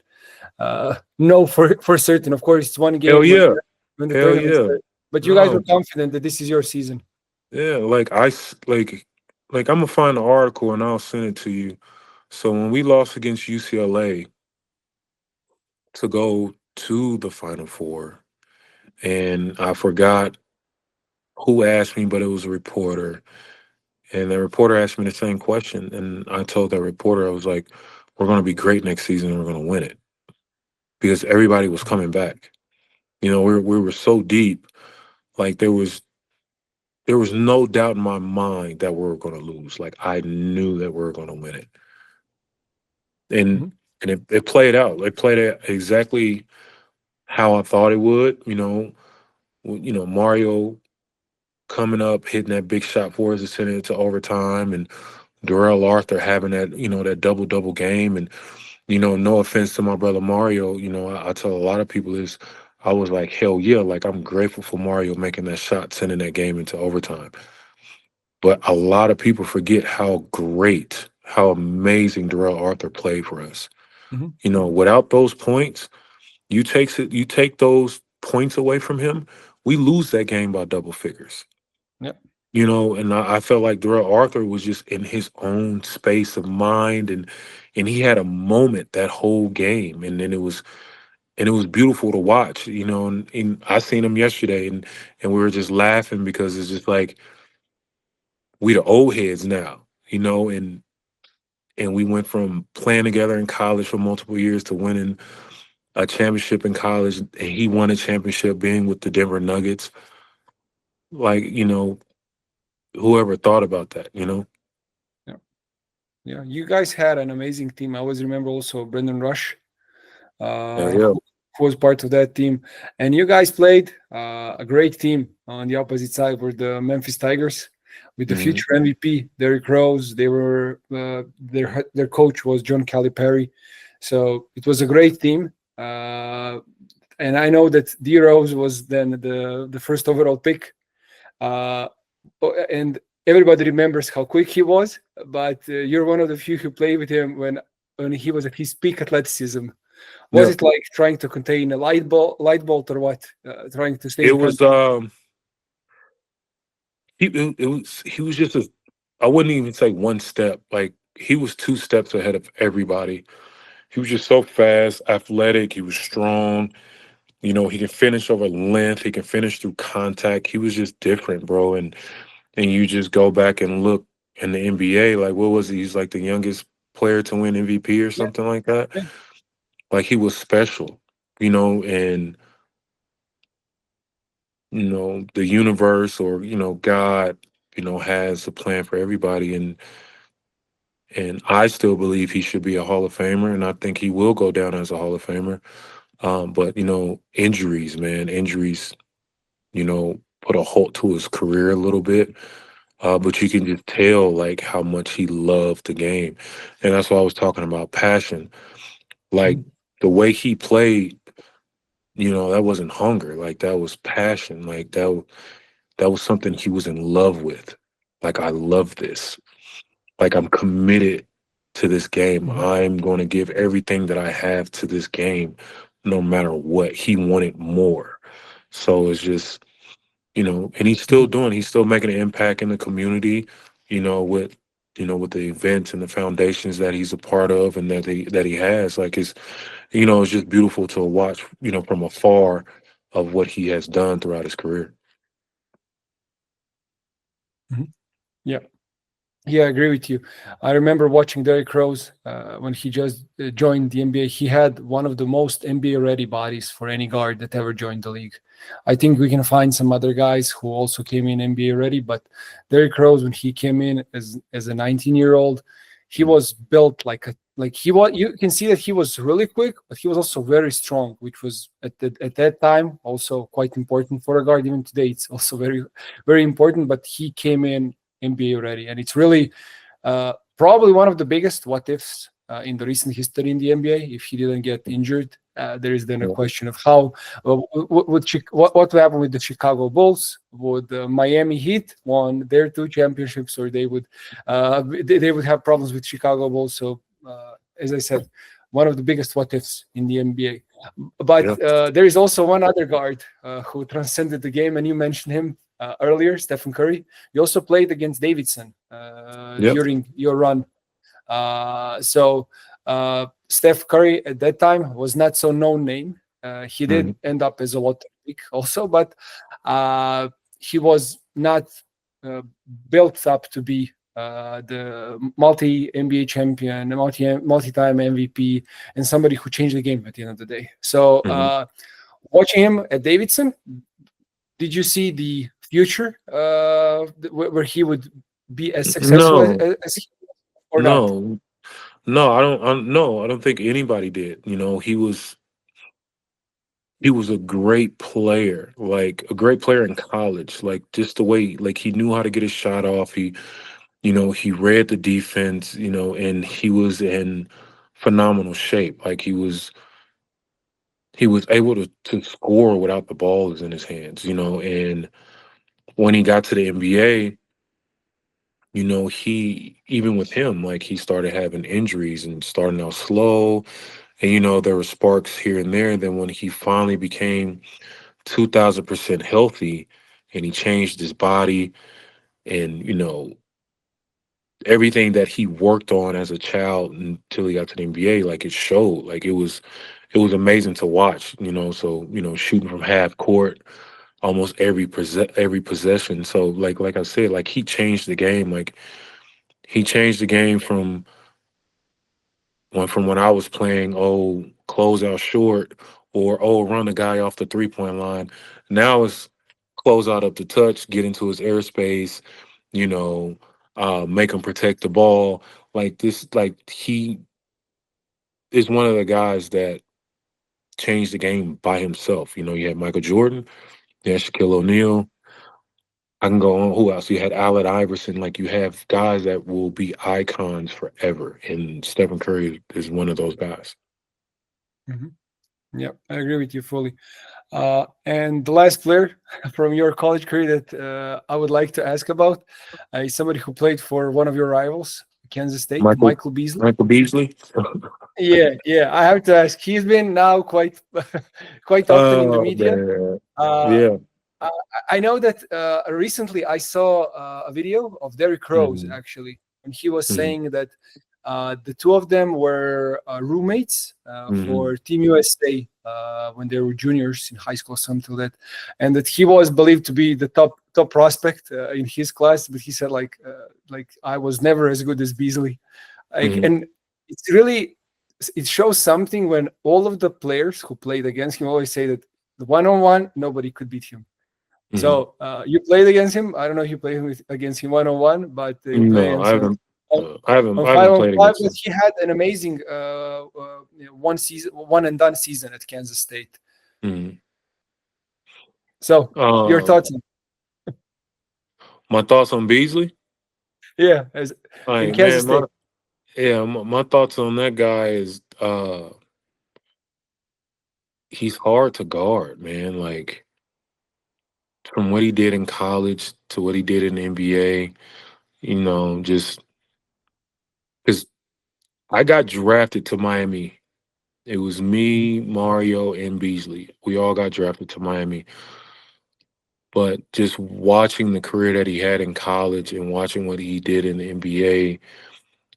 know for certain? Of course, it's one Hell game yeah, when the hell tournament yeah. starts, but you guys were No, confident that this is your season. yeah, like I'm gonna find the article and I'll send it to you. So when we lost against UCLA to go to the Final Four, and I forgot who asked me, but it was a reporter, and the reporter asked me the same question, and I told that reporter, I was like, "We're gonna be great next season, and we're gonna win it," because everybody was coming back. We were so deep, like there was no doubt in my mind that we were gonna lose. Like I knew that we were gonna win it. and Mhm. and it played out. It played out exactly how I thought it would. Mario coming up, hitting that big shot for us to send it to overtime, and Darrell Arthur having that double double game. And no offense to my brother Mario, I tell a lot of people this. I was like, hell yeah, like I'm grateful for Mario making that shot, sending that game into overtime. But a lot of people forget how great, how amazing Darrell Arthur played for us. Mhm. Without those points, you take those points away from him, we lose that game by double figures. Yeah. And I felt like Darrell Arthur was just in his own space of mind, and he had a moment that whole game, and it was beautiful to watch. And I seen him yesterday, and we were just laughing because it's just like we the old heads now, and we went from playing together in college for multiple years to winning a championship in college, and he won a championship being with the Denver Nuggets. Like, whoever thought about that? Yeah. Yeah. You guys had an amazing team. I always remember also Brendan Rush, Yeah, uh, yeah. who was part of that team. And you guys played a great team. On the opposite side were the Memphis Tigers with the Hmm. future MVP Derrick Rose. They were their coach was John Calipari, so it was a great team. And I know that D Rose was then the first overall pick. Uh, and everybody remembers how quick he was, but you're one of the few who played with him when he was at his peak athleticism. Was Yeah. it like trying to contain a light bolt, or what? Trying to stay It in was contact? he was just I wouldn't even say one step. Like he was two steps ahead of everybody. He was just so fast, athletic, he was strong. He can finish over length, he can finish through contact. He was just different, bro. And you just go back and look in the NBA, like what was he? He's like the youngest player to win MVP or Yeah, something like that. yeah. Like he was special, and the universe or God, has a plan for everybody, and I still believe he should be a Hall of Famer, and I think he will go down as a Hall of Famer. But injuries, man, injuries, put a halt to his career a little bit. But you can just tell like how much he loved the game, and that's why I was talking about passion. Like Mhm. the way he played, that wasn't hunger. Like that was passion. Like that was something he was in love with. Like I love this. Like I'm committed to this game. Mhm. I'm going to give everything that I have to this game, no matter what. He wanted more. So it's just, and he's still Mhm. doing. He's still making an impact in the community. With with the events and the foundations that he's a part of and that he has. Like it's just beautiful to watch, from afar of what he has done throughout his career. Mhm. Yeah. Yeah, I agree with you. I remember watching Derrick Rose when he just joined the NBA. He had one of the most NBA ready bodies for any guard that ever joined the league. I think we can find some other guys who also came in NBA ready, but Derrick Rose, when he came in as a 19-year-old, he Mhm. was built like he was. You can see that he was really quick, but he was also very strong, which was at that time also quite important for a guard. Even today, it's also very important. But he came in NBA ready, and it's really probably one of the biggest what ifs in the recent history in the NBA. If he didn't get injured, there is then a Yeah. question of how what would happen with the Chicago Bulls. Would Miami Heat won their two championships, or they would have problems with Chicago Bulls? So as I said, one of the biggest what ifs in the NBA. Yeah. But there is also one other guard who transcended the game, and you mentioned him earlier, Stephen Curry. You also played against Davidson Yep. during your run. So Steph Curry at that time was not so known name. He did Mhm. end up as a lottery pick also, but uh, he was not uh, built up to be the multi NBA champion, multi-time MVP, and somebody who changed the game at the end of the day. So Mhm. watching him at Davidson, did you see the future where he would be as successful No, as he or not? no, no. I don't think anybody did. He was a great player, like a great player in college. Like just the way, like he knew how to get his shot off. He read the defense. And he was in phenomenal shape. Like he was able to score without the ball is in his hands. And when he got to the NBA, he even with him, like he started having injuries and starting out slow. And there were sparks here and there. And then when he finally became 2,000% healthy and he changed his body and everything that he worked on as a child until he got to the NBA, like it showed. Like it was amazing to watch. So shooting from half court almost every possession. So like I said, like he changed the game. Like he changed the game from when I was playing, close out short, or run a guy off the 3-point line. Now it's close out up the touch, get into his airspace, you know, make him protect the ball. Like this, like he is one of the guys that changed the game by himself. You had Michael Jordan, you had Shaquille O'Neal. I can go on. Who else? You had Allen Iverson. Like you have guys that will be icons forever, and Stephen Curry is one of those guys. Mhm. Yeah, I agree with you fully. And the last player from your college career that I would like to ask about is somebody who played for one of your rivals, Kansas State, Michael Michael Beasley. Michael Beasley. Yeah, yeah. I have to ask. He's been now quite quite often in the Oh media. man, Uh, yeah. I I know that recently I saw a video of Derrick Rose Hmm. actually, and he was Hmm. saying that the two of them were roommates Hmm. for Team USA when they were juniors in high school, something like that, and that he was believed to be the top prospect in his class, but he said like I was never as good as Beasley, like, Hmm. and it's really it shows something when all of the players who played against him always say that the one-on-one nobody could beat him. Hmm. So you played against him. I don't know if you played against him 1-on-1, but you play No, I against him haven't. on, I haven't. on I five haven't on played five. against But him. he had an amazing one season, one and done season at Kansas State. Hmm. So your Um, thoughts? my thoughts on Beasley. Yeah, as in Like Kansas man, State. my thoughts on that guy is he's hard to guard, man. Like from what he did in college to what he did in the NBA, just because I got drafted to Miami. It was Mhm. me, Mario, and Beasley. We all got drafted to Miami. But just watching the career that he had in college and watching what he did in the NBA,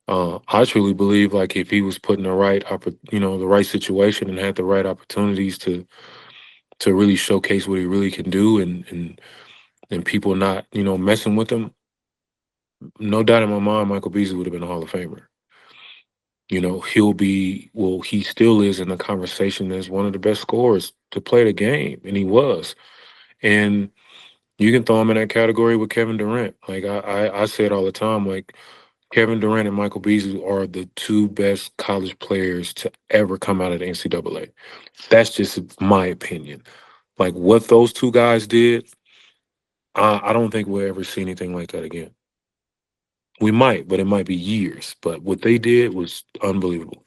I truly believe like if he was put in the the right situation and had the right opportunities to really showcase what he really can do and people not messing with him, no doubt in my mind, Michael Beasley would have been a Hall of Famer. He still is in the conversation as one of the best scorers to play the game, and he was. And you can throw him in that category with Kevin Durant. Like I say it all the time, like Kevin Durant and Michael Beasley are the two best college players to ever come out of the NCAA. That's just my opinion. Like what those two guys did, I don't think we'll ever see anything like that again. We might, but it might be years. But what they did was unbelievable.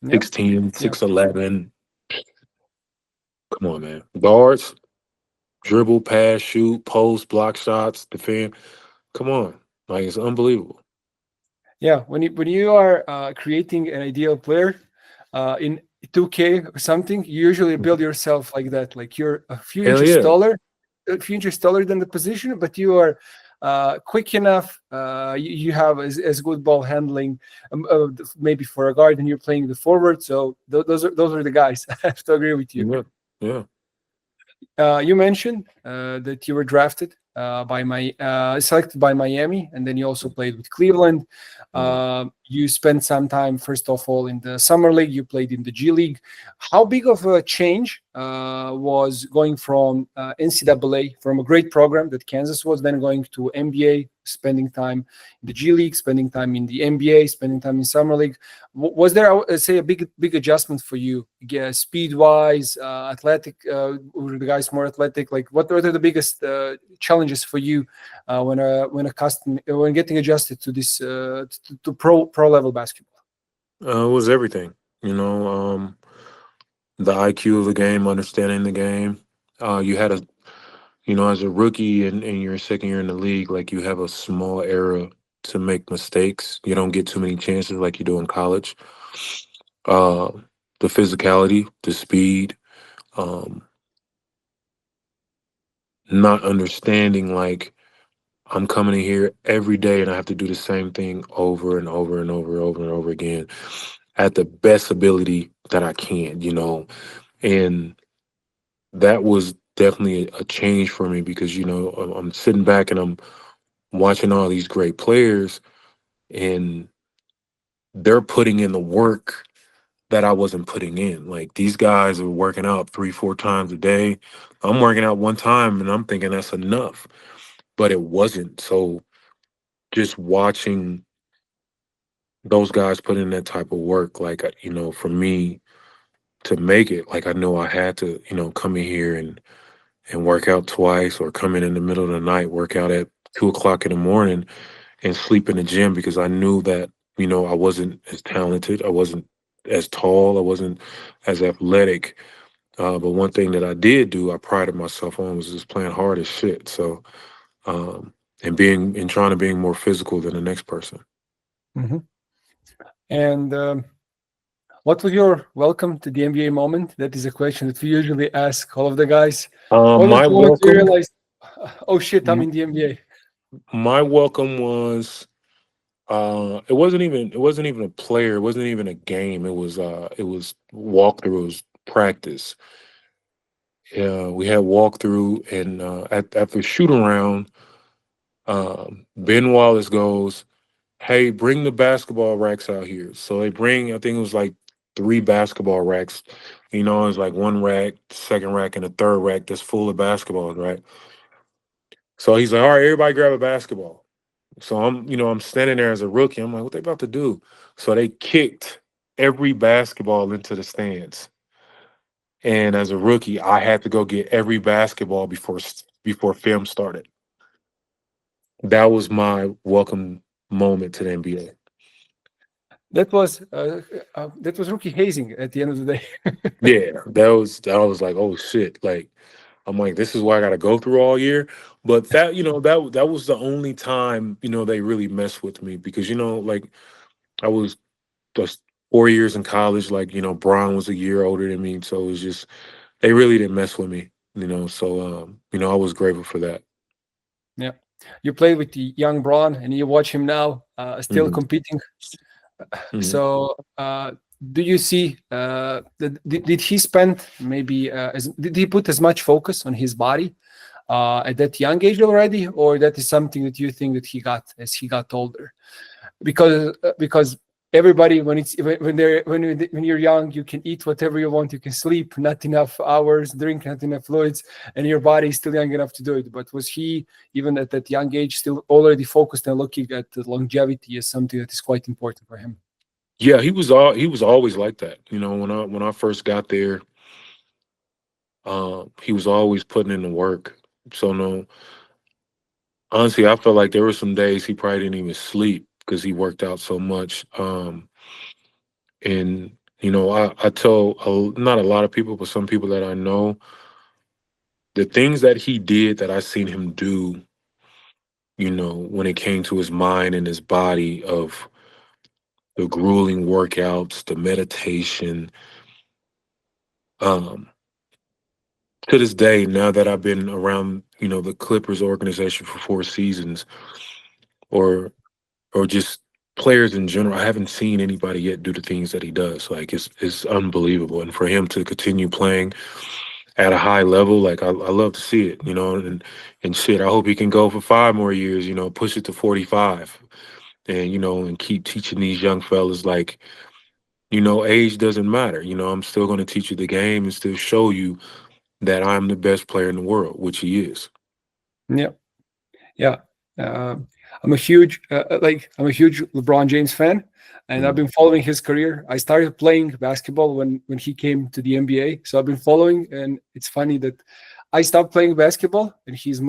Yeah, 16, yeah, 6'11". Come on, man. Guards, dribble, pass, shoot, post, block shots, defend. Come on. Like it's unbelievable. yeah. When you are creating an ideal player in 2K or something, you usually build yourself like that. Like you're Hell yeah. a few inches taller than the position, but you are quick enough. You have as good ball handling, maybe for a guard, and you're playing the forward. So those are the guys. I have to agree with you. Yeah. Yeah. You mentioned that you were selected by Miami, and then you also played with Cleveland. Yeah. You spent some time, first of all, in the summer league. You played in the G League. How big of a change was going from NCAA, from a great program that Kansas was, then going to NBA, spending time in the G League, spending time in the NBA, spending time in summer league? Was there, say, a big adjustment for you, speed wise, athletic? Were the guys more athletic? Like, what are the biggest challenges for you when getting adjusted to this to pro level basketball? It was everything. You know, the IQ of the game, understanding the game. You had as a rookie and your second year in the league, like you have a small era to make mistakes. You don't get too many chances like you do in college. Uh, the physicality, the speed, um, not understanding like I'm coming in here every day and I have to do the same thing over and over and over and over again at the best ability that I can. And that was definitely a change for me because, I'm sitting back and I'm watching all these great players and they're putting in the work that I wasn't putting in. Like these guys are working out 3, 4 times a day. I'm working out one time and I'm thinking that's enough, but it wasn't. So just watching those guys put in that type of work, like, for me to make it, like I know I had to, come in here and work out twice or come in the middle of the night, work out at 2 o'clock in the morning and sleep in the gym because I knew that, I wasn't as talented. I wasn't as tall. I wasn't as athletic. But one thing that I did do, I prided myself on was just playing hard as shit. So, and trying to being more physical than the next person. Hmm. And what was your welcome to the NBA moment? That is a question that we usually ask all of the guys. What was My the moment you welcome, realized, oh shit, I'm m- in the NBA? my welcome was it wasn't even a player, it wasn't even a game. It was walkthrough, it was practice. We had walkthrough and after shoot around, Ben Wallace goes, "Hey, bring the basketball racks out here." So they bring, I think it was like 3 basketball racks. It's like one rack, second rack, and a third rack that's full of basketballs, right? So he's like, "All right, everybody grab a basketball." So I'm standing there as a rookie. I'm like, what they about to do? So they kicked every basketball into the stands. And as a rookie, I had to go get every basketball before film started. That was my welcome moment to the NBA. That was rookie hazing at the end of the day. Yeah, that was like, oh shit. Like I'm like, this is what I gotta go through all year. But that was the only time, they really messed with me because, like I was just 4 years in college, like, Brian was a year older than me. So it was just they really didn't mess with me. I was grateful for that. Yeah. You played with the young Braun, and you watch him now, still Hmm. competing. Hmm. So, do you see? Did he spend maybe? Did he put as much focus on his body at that young age already, or that is something that you think that he got as he got older? Because everybody, when it's when you're young, you can eat whatever you want, you can sleep not enough hours, drink not enough fluids, and your body is still young enough to do it. But was he, even at that young age, still already focused and looking at the longevity as something that is quite important for him? Yeah, he was always like that. When I first got there, he was always putting in the work. So no, honestly, I felt like there were some days he probably didn't even sleep because he worked out so much. And I tell not a lot of people, but some people that I know, the things that he did that I seen him do, when it came to his mind and his body, of the grueling workouts, the meditation. Um, to this day, now that I've been around, the Clippers organization for 4 seasons, or just players in general, I haven't seen anybody yet do the things that he does. Like, it's unbelievable, and for him to continue playing at a high level, like, I love to see it. And shit, I hope he can go for 5 more years. Push it to 45, and and keep teaching these young fellas, like, age doesn't matter. I'm still going to teach you the game and still show you that I'm the best player in the world, which he is. Yeah. Yeah, I'm a huge I'm a huge LeBron James fan, and I've Mhm. been following his career. I started playing basketball when he came to the NBA, so I've been following. And it's funny that I stopped playing basketball, and he's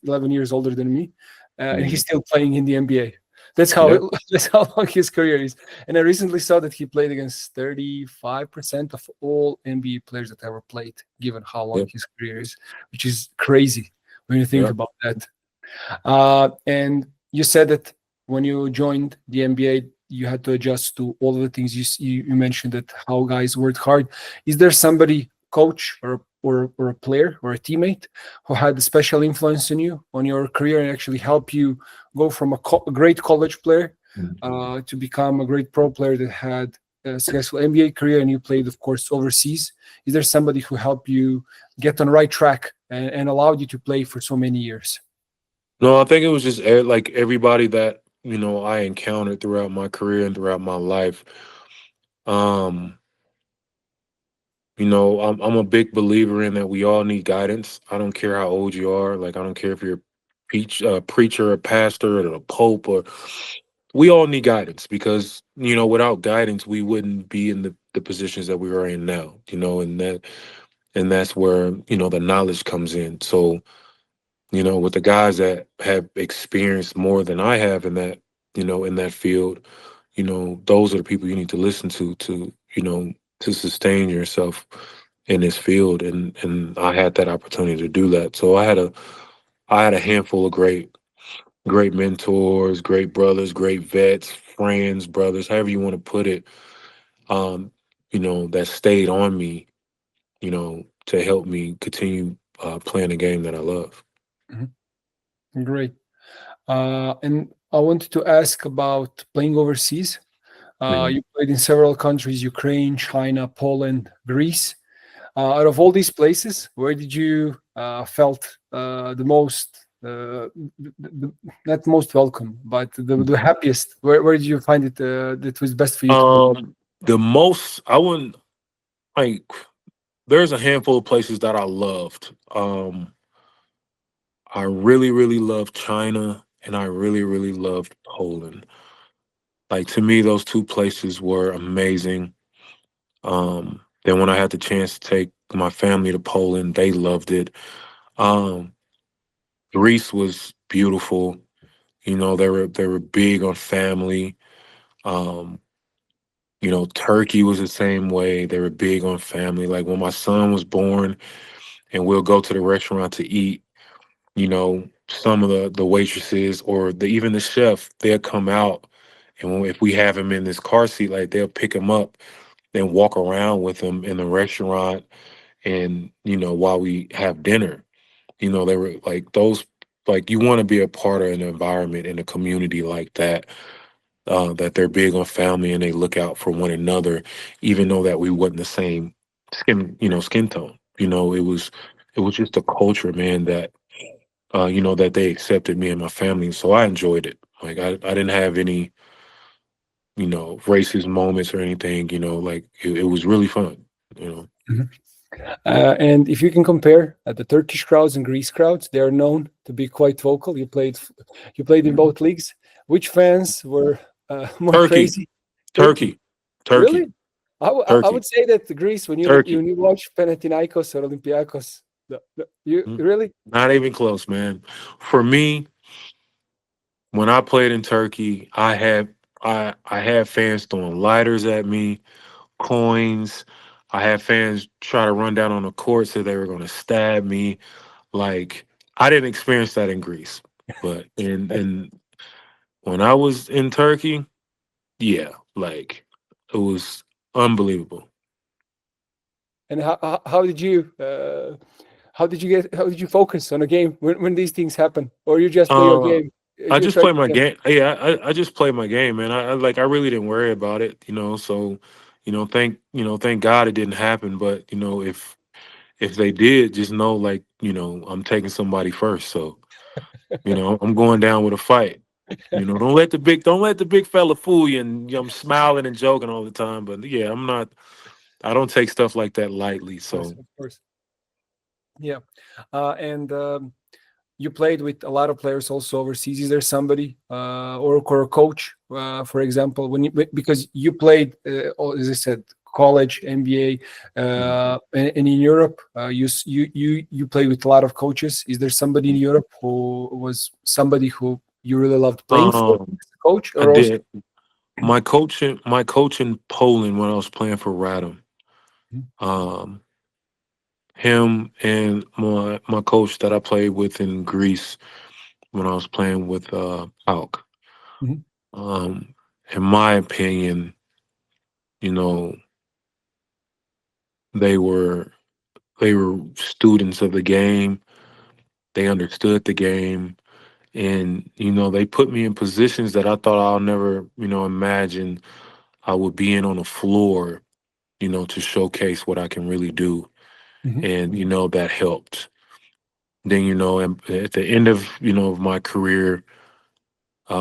11 years older than me, and he's Mhm. still playing in the NBA. That's how Yep. that's how long his career is. And I recently saw that he played against 35% of all NBA players that ever played, given how long Yep. his career is, which is crazy when you think Yep. about that. And you said that when you joined the NBA, you had to adjust to all of the things you mentioned, that how guys worked hard. Is there somebody, coach or a player or a teammate, who had a special influence on you, on your career, and actually help you go from a great college player to become a great pro player that had a successful NBA career, and you played, of course, overseas? Is there somebody who helped you get on the right track and allowed you to play for so many years? No, I think it was just like everybody that I encountered throughout my career and throughout my life. Um, I'm a big believer in that we all need guidance. I don't care how old you are. Like, I don't care if you're preacher, a pastor, or a pope, or we all need guidance, because without guidance we wouldn't be in the positions that we are in now. And that's where the knowledge comes in. So with the guys that have experienced more than I have in that field, those are the people you need to listen to sustain yourself in this field. And I had that opportunity to do that. So I had a handful of great mentors, great brothers, great vets, friends, brothers, however you want to put it, that stayed on me, to help me continue playing the game that I love. Mhm. Great. And I wanted to ask about playing overseas. Mhm. You played in several countries: Ukraine, China, Poland, Greece. Out of all these places, where did you felt the most, not most welcome, but the happiest? Where did you find it that was best for you to play? The most I wouldn't like. There's a handful of places that I loved. I really, really loved China, and I really, really loved Poland. Like, to me, those two places were amazing. Then when I had the chance to take my family to Poland, they loved it. Um, Greece was beautiful. They were big on family. Um, Turkey was the same way. They were big on family. Like, when my son was born, and we'll go to the restaurant to eat, some of the waitresses, or even the chef, they'll come out, and if we have him in this car seat, like, they'll pick him up and walk around with him in the restaurant, and while we have dinner, they were like those. Like you want to be a part of an environment in a community like that. That they're big on family and they look out for one another, even though that we wasn't the same skin tone. It was just a culture, man, that that they accepted me and my family. So I enjoyed it. Like I didn't have any, racist moments or anything, like it was really fun, you know. Mhm. And if you can compare the Turkish crowds and Greece crowds, they are known to be quite vocal. You played in both leagues. Which fans were more Turkey, crazy? Turkey, Turkey, Turkey, really? I Turkey, would say that Greece, when Turkey. you watch Panathinaikos or Olympiacos, you Mm, really. Not even close, man. For me, when I played in Turkey, I had fans throwing lighters at me, coins. I had fans try to run down on the court, so they were going to stab me. Like I didn't experience that in Greece, but in when I was in Turkey, yeah, like it was unbelievable. And how did you focus on a game when these things happen, or you just play your Uh, game? I You just try play to my get. game. Yeah, I just play my game, man. I really didn't worry about it, So, thank God it didn't happen. But if they did, just know, like, I'm taking somebody first. So, I'm going down with a fight. Don't let the big fella fool you. And I'm smiling and joking all the time, but yeah, I'm not. I don't take stuff like that lightly. Of course, So, of course. Yeah. And you played with a lot of players also overseas. Is there somebody or a coach, for example, because you played, as I said, college, NBA, mm. and in Europe, you played with a lot of coaches. Is there somebody in Europe who was somebody who you really loved playing for um, as a coach, I or also? did my coach in Poland when I was playing for Radom. Um, him and my coach that I played with in Greece when I was playing with Pauk. Mhm, Um, in my opinion, you know, they were they were students of the game. They understood the game, and they put me in positions that I thought I'll never, imagine I would be in on the floor, to showcase what I can really do, mhm, and that helped. Then and at the end of of my career,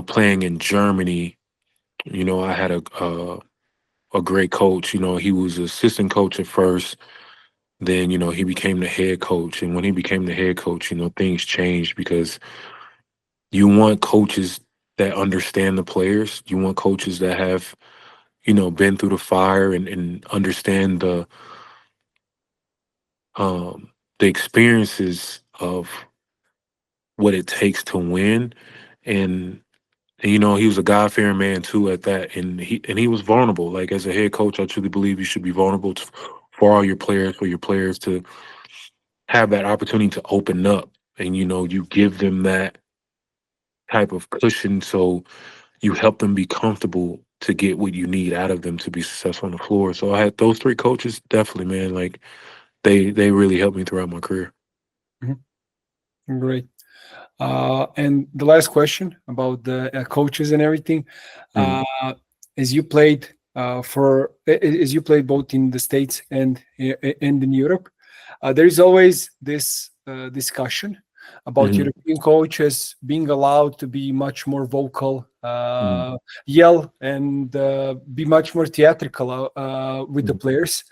playing in Germany, I had a great coach. He was assistant coach at first. Then he became the head coach, and when he became the head coach, things changed because you want coaches that understand the players. You want coaches that have been through the fire and understand the experiences of what it takes to win. And he was a God fearing man too at that, and he was vulnerable. Like as a head coach, I truly believe you should be vulnerable for all your players, for your players to have that opportunity to open up, and you give them that type of cushion, so you help them be comfortable to get what you need out of them to be successful on the floor. So I had those three coaches, definitely, man. Like they really helped me throughout my career. mhm. Great. And the last question about the coaches and everything. Mm, Uh, as you played both in the States and in Europe, there is always this discussion about mm, European coaches being allowed to be much more vocal, mm, yell, and be much more theatrical with the mm. players.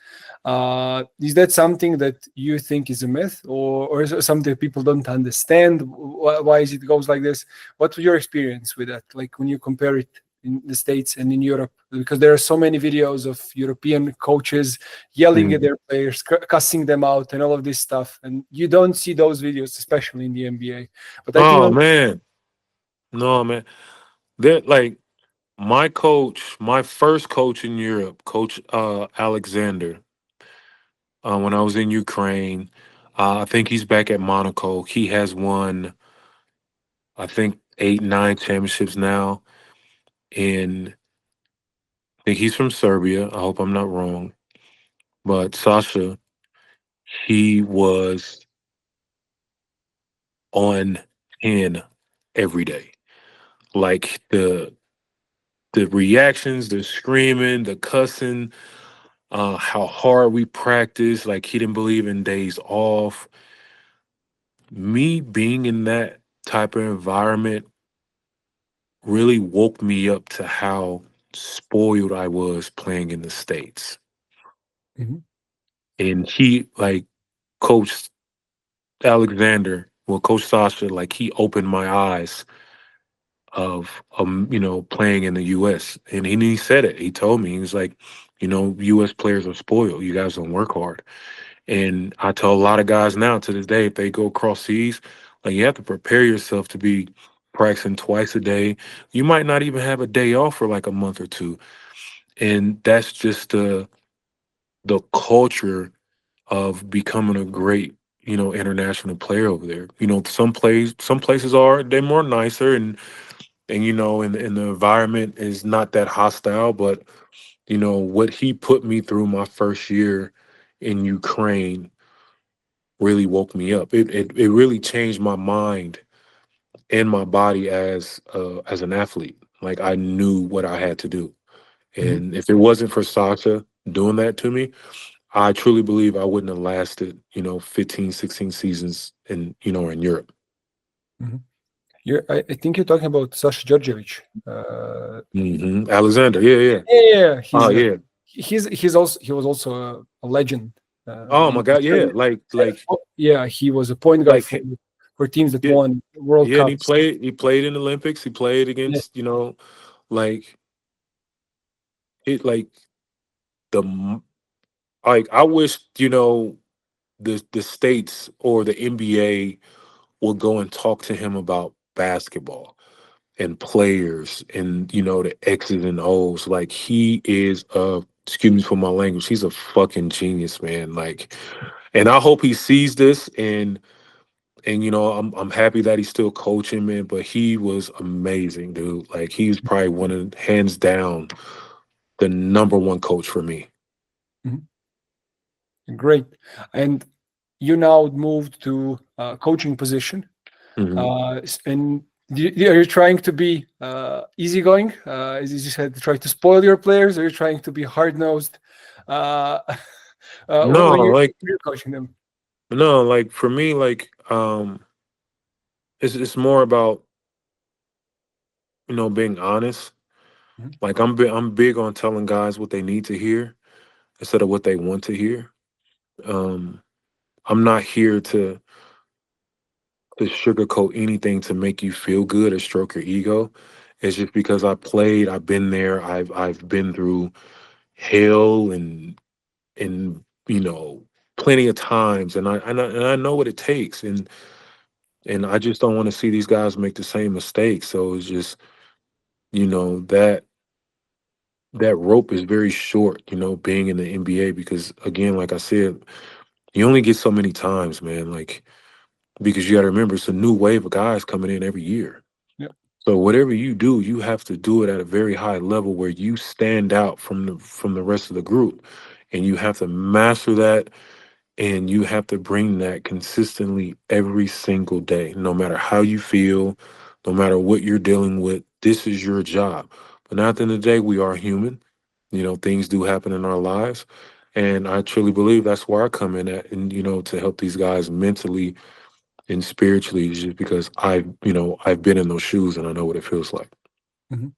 Is that something that you think is a myth, or is it something that people don't understand? Why is it goes like this? What's your experience with that? Like when you compare it in the States and in Europe, because there are so many videos of European coaches yelling at Mm. their players, cussing them out, and all of this stuff, and you don't see those videos, especially in the NBA. But I think Oh man, no man. That like my first coach in Europe, Coach Alexander, when I was in Ukraine. I think he's back at Monaco. He has won, I think, 8, 9 championships now. And I think he's from Serbia. I hope I'm not wrong. But Sasha, he was on 10 every day. Like the reactions, the screaming, the cussing, how hard we practiced. Like he didn't believe in days off. Me being in that type of environment really woke me up to how spoiled I was playing in the States. Mhm. And he, like, Coach Alexander, well, Coach Sasha, like, he opened my eyes of, playing in the U.S. And he said it. He told me, he was like, U.S. players are spoiled. You guys don't work hard. And I tell a lot of guys now to this day, if they go across seas, like you have to prepare yourself to be practicing twice a day. You might not even have a day off for like a month or two. And that's just the culture of becoming a great, international player over there. Some places are they're more nicer and and the environment is not that hostile, but what he put me through my first year in Ukraine really woke me up. It really changed my mind and my body as an athlete. Like I knew what I had to do. Mhm. And if it wasn't for Sasha doing that to me, I truly believe I wouldn't have lasted, 15, 16 seasons in Europe. Mhm. I think you're talking about Sasha Georgievich. Alexander, yeah, yeah. Yeah, Oh yeah. he was also a legend. Oh In my God, yeah. yeah, he was a point guard Like for teams that yeah, won World yeah, and he Cups. played he played in the Olympics. He played Yeah, against, like it like the m- like I wish, the states or the NBA would go and talk to him about basketball and players and the X's and O's. Like he is a excuse me for my language, he's a fucking genius, man. Like, and I hope he sees this and I'm happy that he's still coaching, man. But he was amazing, dude. Like he's probably one of hands down the number one coach for me. mhm, great. And you now moved to coaching position. Hmm. And are you trying to be easygoing? Is you just had to try to spoil your players, or are you trying to be hard nosed uh, No, like when you're coaching them? no, like for me, like it's more about being honest. Mhm. Like I'm big on telling guys what they need to hear instead of what they want to hear. Um, I'm not here to sugarcoat anything to make you feel good or stroke your ego. It's just because I played, I've been there, I've been through hell and plenty of times, and I know what it takes, and I just don't want to see these guys make the same mistakes. So it's just that rope is very short, being in the NBA because again, like I said, you only get so many times, man. Like because you got to remember, it's a new wave of guys coming in every year. Yeah. So whatever you do, you have to do it at a very high level where you stand out from the rest of the group, and you have to master that, and you have to bring that consistently every single day, no matter how you feel, no matter what you're dealing with. This is your job. But at the end of the day, we are human. Things do happen in our lives, and I truly believe that's where I come in at, and to help these guys mentally and spiritually is just because I've been in those shoes and I know what it feels like. Mhm.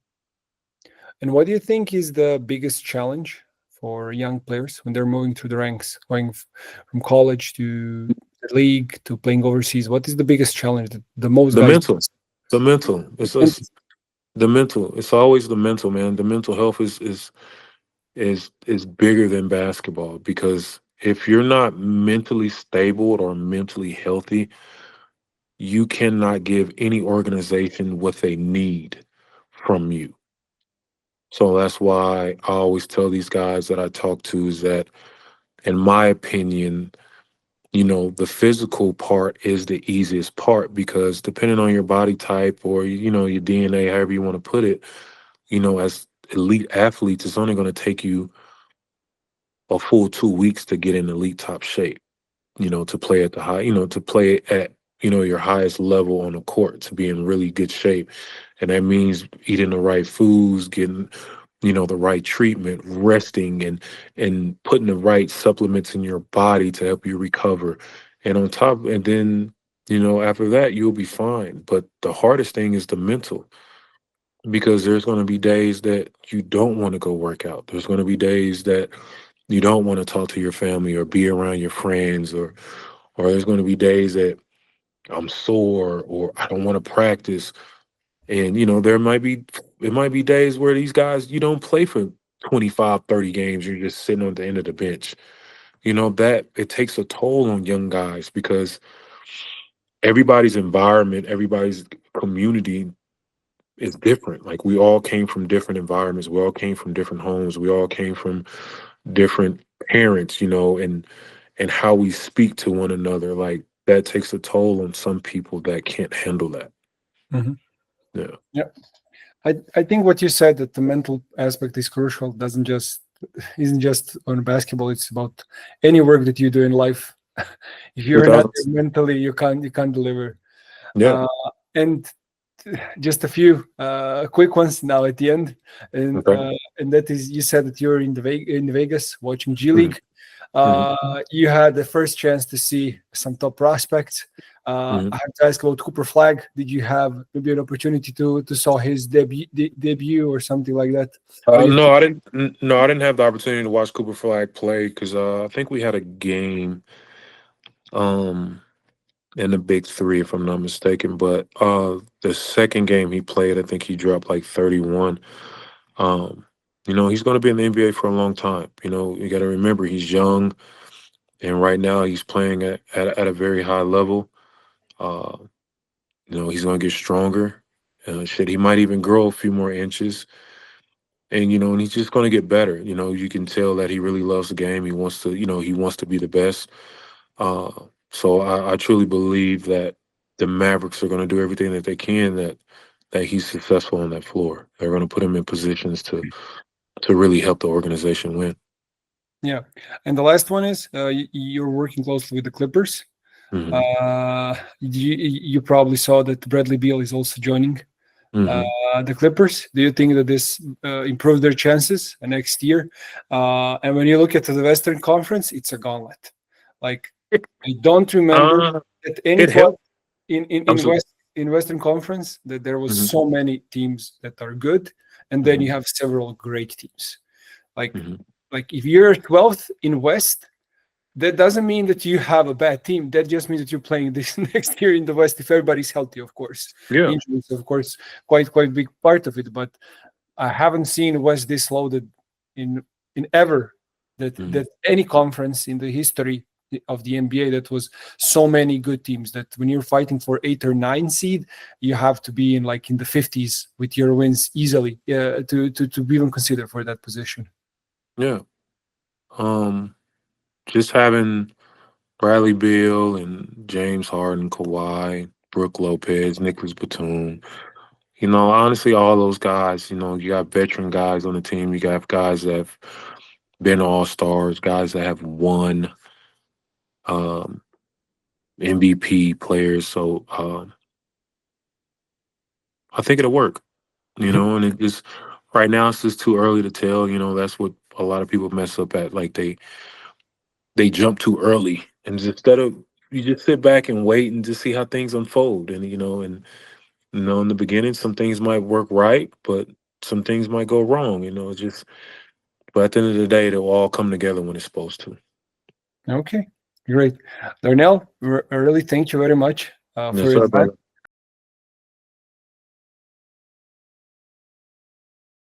And what do you think is the biggest challenge for young players when they're moving through the ranks, going from college to the league to playing overseas? What is the biggest challenge that the most The guys mental, the mental. It's face? the mental. It's always the mental, man. The mental health is bigger than basketball because if you're not mentally stable or mentally healthy, you cannot give any organization what they need from you. So that's why I always tell these guys that I talk to is that, in my opinion, the physical part is the easiest part because depending on your body type or, your DNA, however you want to put it, as elite athletes, it's only going to take you a full 2 weeks to get in elite top shape. to play at the high, to play at, your highest level on the court, to be in really good shape. And that means eating the right foods, getting, the right treatment, resting, and putting the right supplements in your body to help you recover. And then, after that, you'll be fine. But the hardest thing is the mental, because there's going to be days that you don't want to go work out. There's going to be days that you don't want to talk to your family or be around your friends, or there's going to be days that I'm sore or I don't want to practice. And it might be days where these guys, you don't play for 25, 30 games. You're just sitting on the end of the bench. That it takes a toll on young guys, because everybody's environment, everybody's community is different. Like, we all came from different environments. We all came from different homes. We all came from different parents, and how we speak to one another. Like, that takes a toll on some people that can't handle that. Mhm. Yeah. Yeah. I think what you said, that the mental aspect is crucial, doesn't just isn't just on basketball. It's about any work that you do in life. If you're not 2000. there mentally, you can't deliver. Yeah. Uh, and just a few quick ones now at the end, Okay. and that is, you said that you're in Vegas watching G Hmm. League. Hmm. You had the first chance to see some top prospects. Hmm. I have to ask about Cooper Flag. Did you have maybe an opportunity to saw his debut or something like that? What do you No, think? I didn't. No, I didn't have the opportunity to watch Cooper Flag play, because I think we had a game um, in the Big Three, if I'm not mistaken. But the second game he played, I think he dropped like 31. Um, he's going to be in the NBA for a long time. You got to remember, he's young, and right now he's playing at a very high level. Uh, he's going to get stronger. He might even grow a few more inches. And he's just going to get better. You can tell that he really loves the game. He wants to be the best. Uh, so I truly believe that the Mavericks are going to do everything that they can, that he's successful on that floor. They're going to put him in positions to really help the organization win. Yeah, and the last one is, you're working closely with the Clippers. Hmm. You probably saw that Bradley Beal is also joining Hmm. the Clippers. Do you think that this improves their chances next year? And when you look at the Western Conference, it's a gauntlet. Like, I don't remember Uh, at any it point helped. I'm in so. Western Conference that there was Hmm. so many teams that are good, and then Hmm. you have several great teams. Like Hmm. like if you're 12th in West, that doesn't mean that you have a bad team. That just means that you're playing this next year in the West, if everybody's healthy, of course. Yeah. Injuries, of course, quite big part of it. But I haven't seen West this loaded in ever, Hmm. that any conference in the history of the NBA, that was so many good teams, that when you're fighting for 8 or 9 seed, you have to be in the 50s with your wins easily, to even consider for that position. Yeah. Um, just having Bradley Beal and James Harden, Kawhi, Brooke Lopez, Nicholas Batum. Honestly, all those guys, you got veteran guys on the team. You got guys that have been all stars, guys that have won um, MVP players. So I think it'll work, Mhm. and it just right now it's just too early to tell. That's what a lot of people mess up at. Like, they jump too early, and instead of, you just sit back and wait and just see how things unfold. And in the beginning, some things might work right, but some things might go wrong. It's just, but at the end of the day, they'll all come together when it's supposed to. Okay, great. Darnell, I really thank you very much Yes, for your sir, time. brother.